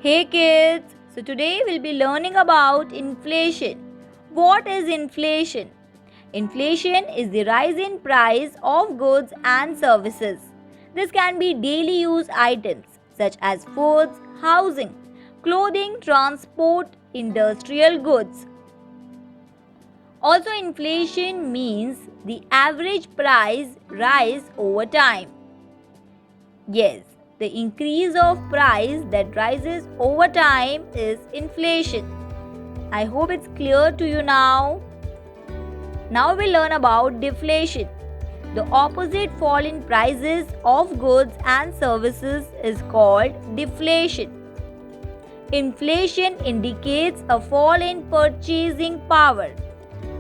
Hey kids, so today we'll be learning about inflation. What is inflation? Inflation is the rise in price of goods and services. This can be daily use items such as foods, housing, clothing, transport, industrial goods. Also, inflation means the average price rise over time. Yes, the increase of price that rises over time is inflation. I hope it's clear to you now. Now we learn about deflation. The opposite fall in prices of goods and services is called deflation. Inflation indicates a fall in purchasing power.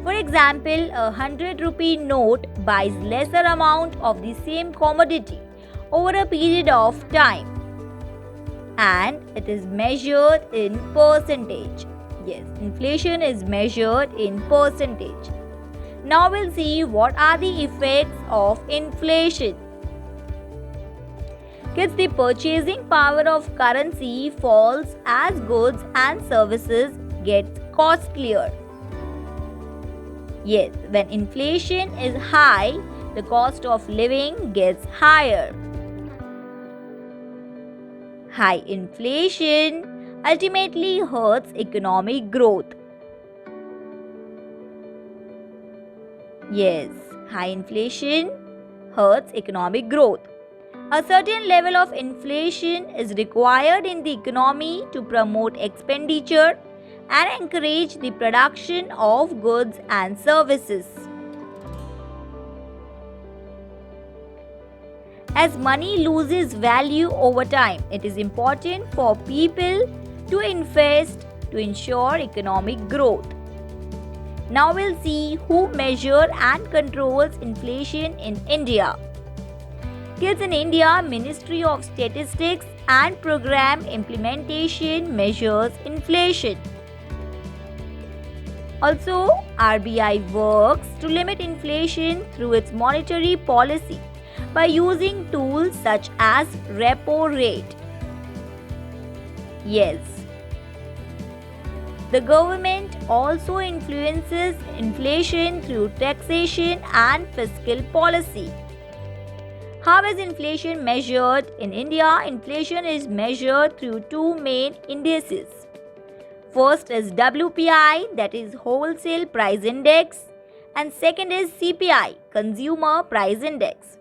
For example, a 100 rupee note buys lesser amount of the same commodity over a period of time, and it is measured in percentage. Yes, inflation is measured in percentage. Now we'll see what are the effects of inflation. Kids, the purchasing power of currency falls as goods and services get costlier. Yes, when inflation is high, the cost of living gets higher. High inflation ultimately hurts economic growth. Yes, high inflation hurts economic growth. A certain level of inflation is required in the economy to promote expenditure and encourage the production of goods and services. As money loses value over time, it is important for people to invest to ensure economic growth. Now we'll see who measures and controls inflation in India. Kids, in India, Ministry of Statistics and Program Implementation measures inflation. Also, RBI works to limit inflation through its monetary policy by using tools such as repo rate. Yes, the government also influences inflation through taxation and fiscal policy. How is inflation measured? In India, inflation is measured through two main indices. First is WPI, that is Wholesale Price Index, and second is CPI, Consumer Price Index.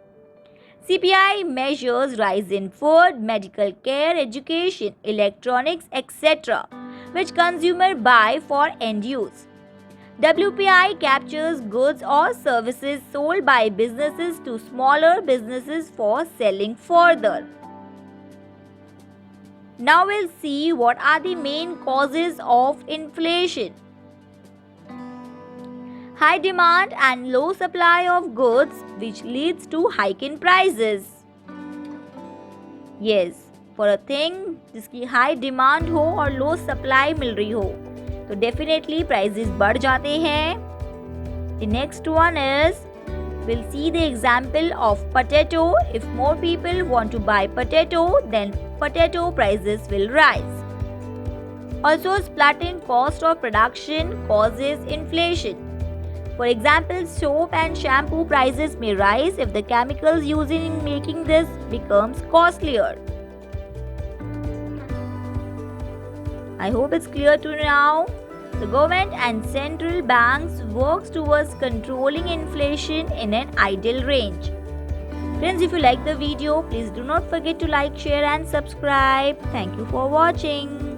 CPI measures rise in food, medical care, education, electronics, etc., which consumers buy for end use. WPI captures goods or services sold by businesses to smaller businesses for selling further. Now we'll see what are the main causes of inflation. High demand and low supply of goods, which leads to hike in prices. Yes, for a thing जिसकी high demand हो और low supply मिल रही हो, तो definitely prices बढ़ जाते हैं. The next one is, we'll see the example of potato. If more people want to buy potato, then potato prices will rise. Also, splitting cost of production causes inflation. For example, soap and shampoo prices may rise if the chemicals used in making this becomes costlier. I hope it's clear to you now. The government and central banks works towards controlling inflation in an ideal range. Friends, if you like the video, please do not forget to like, share and subscribe. Thank you for watching.